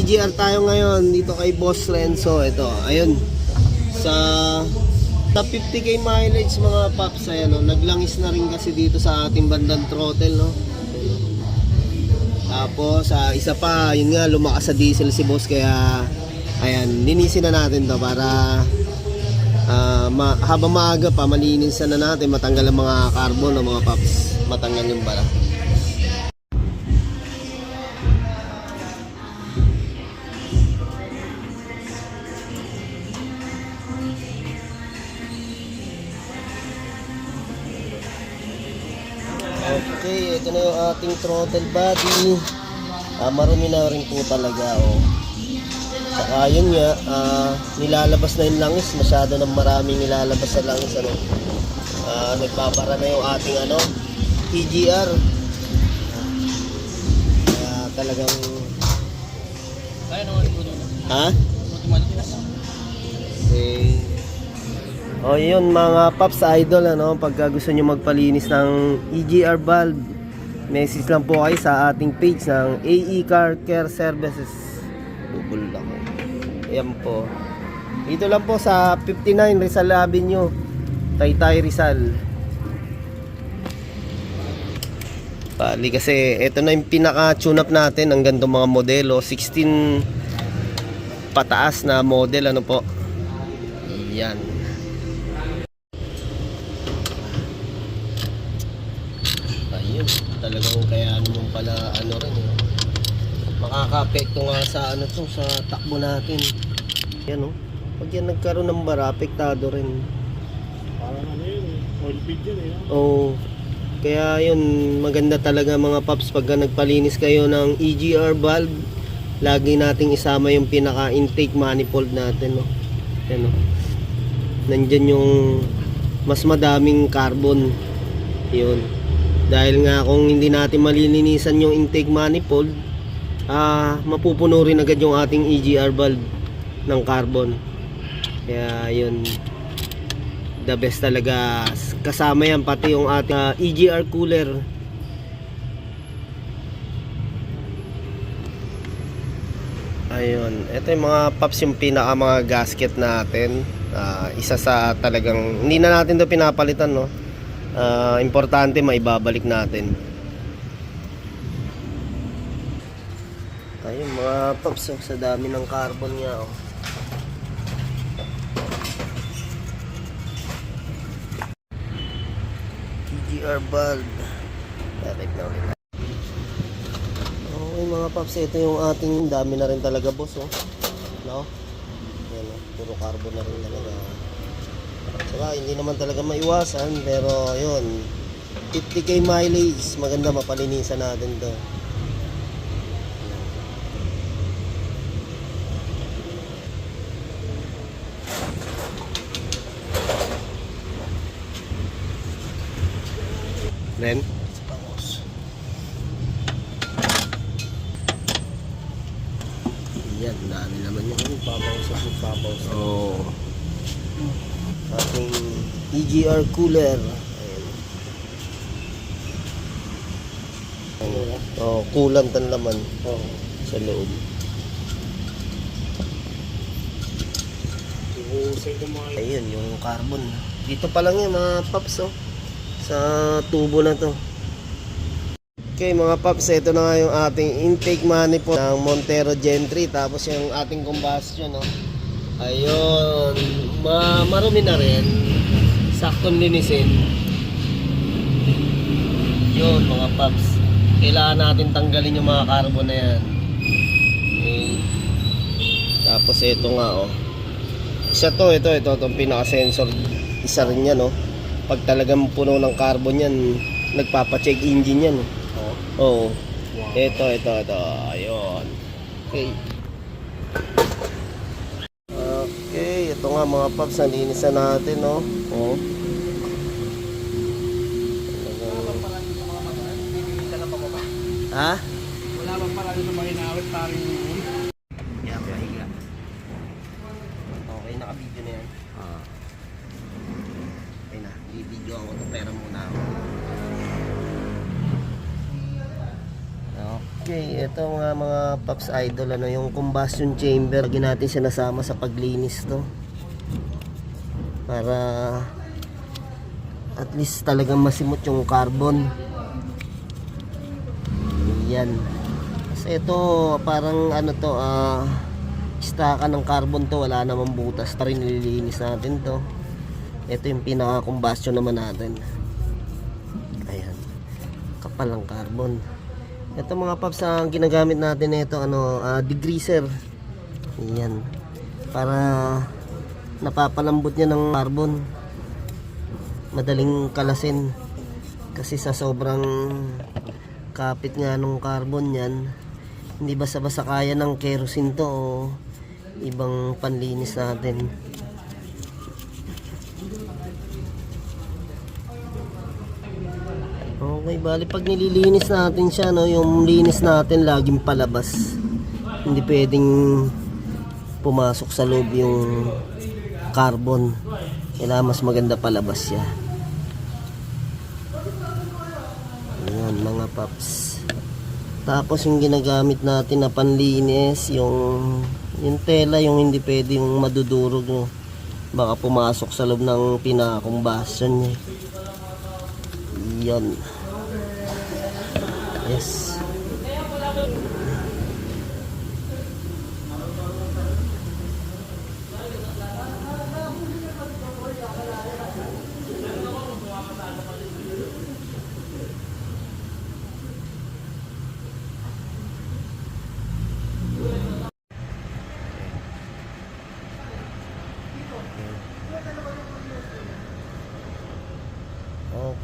EGR tayo ngayon dito kay Boss Renzo. Ito, ayun. Sa 50k mileage mga paps, ayan, no? Naglangis na rin kasi dito sa ating bandang throttle, no? Tapos, isa pa, yun nga, lumakas sa diesel si Boss. Kaya, ayan, linisin na natin to para habang maaga pa, malinisan na natin, matanggal ang mga carbon, no, mga paps. Matanggal yung bara. Okay, ito na yung ating throttle body. Marumi na rin po talaga, oh. Saka yun nga, nilalabas na yung langis. Masyado nang maraming nilalabas sa langis, ano. Nagpapara na yung ating EGR. Talagang ha? Okay. Oh, yun mga paps idol, ano, pagka gusto nyo magpalinis ng EGR valve, message lang po kayo sa ating page ng AE Car Care Services. Google lang. Ayan po. Dito lang po sa 59 Rizal Avenue, Taytay, Rizal. Bali kasi ito na yung pinaka-tune up natin ng ganitong mga modelo, 16 pataas na model, ano po. Yan. Ayun, talagang kaya naman pala rin, makaka-apekto nga sa sa takbo natin. Yan, pag yan nagkaroon ng bara, apektado rin. Parang oil feed yan, Oo. Kaya yun, maganda talaga mga paps pagka nagpalinis kayo ng EGR valve, lagi nating isama yung pinaka-intake manifold natin, no. Yan, nandyan yung mas madaming carbon. Yun. Dahil nga kung hindi natin malilinisan yung intake manifold, mapupuno rin agad yung ating EGR valve ng carbon. Kaya yun, the best talaga. Kasama yan pati yung ating EGR cooler. Ayun, ito yung mga paps, yung pinaka mga gasket natin. Isa sa talagang hindi na natin to pinapalitan, no. Importante maibabalik natin. Ayun mga paps, sa dami ng carbon nga, EGR valve. Direct na ulit. Okay mga paps, ito yung ating dami na rin talaga, boss, no? Yan, puro carbon na rin talaga. Saka hindi naman talaga maiwasan, pero yun, 50k mileage, maganda mapalinisan natin to. Ren? Yan, dami naman yung papaw sa ating EGR cooler. Ayan. Coolant ang laman sa loob. Ayun, yung carbon. Dito pa lang yung mga paps, sa tubo na to. Okay mga paps, ito na nga yung ating intake manifold ng Montero Gen 3. Tapos yung ating combustion, ayun, marumi na rin, saktong linisin. Yun mga paps, kailangan natin tanggalin yung mga carbon na yan. Okay. Tapos ito nga, isa to, ito itong pinaka sensor, isa rin yan, pag talagang puno ng carbon yan, nagpapa-check engine yan. Oo. Wow. Ito. Ayun. Okay, ito nga mga paps, nalinisan natin, Ha? Wala bang parang sa mga inawit parang yun? Yan, mahiga. Okay, naka-video na yan. Okay na, i-video ako ito, pera muna ako. Okay. Okay, ito mga Pops Idol, ano, yung combustion chamber, lagi natin sinasama sa paglinis to. Para at least talagang masimot yung carbon. Yan. Kasi ito parang ano to, staka ng carbon to, wala namang butas. Pa rin nililinis natin to. Ito yung pinaka combustion naman natin. Ayan. Kapal ng carbon. Ito mga Pops, ang ginagamit natin nito degreaser. Yan. Para napapalambot niya ng carbon. Madaling kalasin. Kasi sa sobrang kapit nga nung carbon yan, hindi basta-basta kaya ng kerosene to o ibang panlinis natin. Okay, bali pag nililinis natin siya, no, yung linis natin laging palabas. Hindi pwedeng pumasok sa loob yung carbon. Kailangan mas maganda palabas siya. Ayan mga Pops. Tapos yung ginagamit natin na panlinis, yung tela, yung hindi pwedeng madudurog, no. Baka pumasok sa loob ng pinaka-combustion niya. Yan. Yes.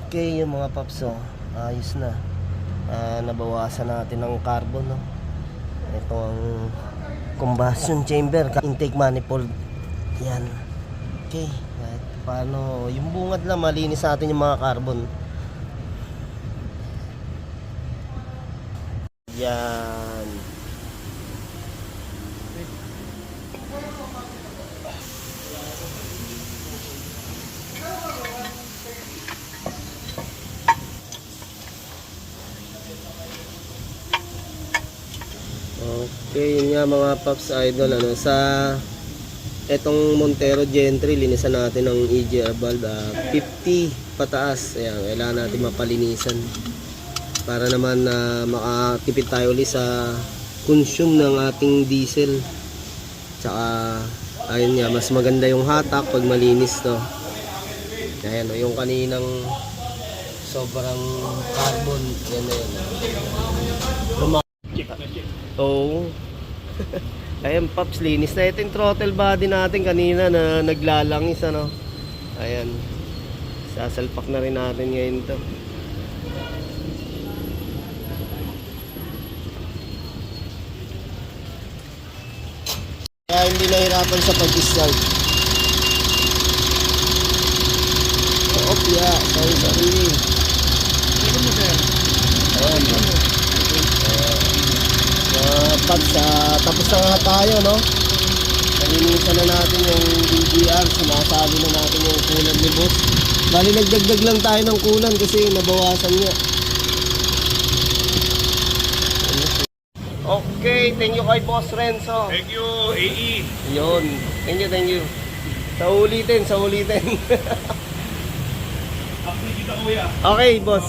Okay, yung mga Pops, ayos na. Nabawasan natin ng carbon, no. Ito ang combustion chamber, intake manifold. Yan. Okay, kahit paano yung bungad lang, malinis natin yung mga carbon. Yan. Okay, yun nga mga Pops Idol, sa etong Montero Gentry, linisan natin ng EGR valve, 50 pataas. Ayan, kailangan natin mapalinisan para naman makatipid tayo ulit sa consume ng ating diesel. Tsaka ayun nga, mas maganda yung hatak pag malinis to. Ayan, yung kaninang sobrang carbon, yan na yun. Oo. Ayan Pops, linis na. Ito yung throttle body natin kanina na naglalangis, ano. Ayan. Sasalpak na rin natin ngayon to. Kaya hindi nahirapan sa pag-start. Off ya, sorry. Ayan. Pops, tapos na nga tayo, no? Nalinisan na natin yung DGR, sinasabi na natin yung kulan ni boss. Bali nagdagdag lang tayo ng kulan kasi nabawasan niya. Okay, thank you kay Boss Renzo. Thank you, AE. Yun, thank you. Sa ulitin. Update kita kuya. Okay, boss.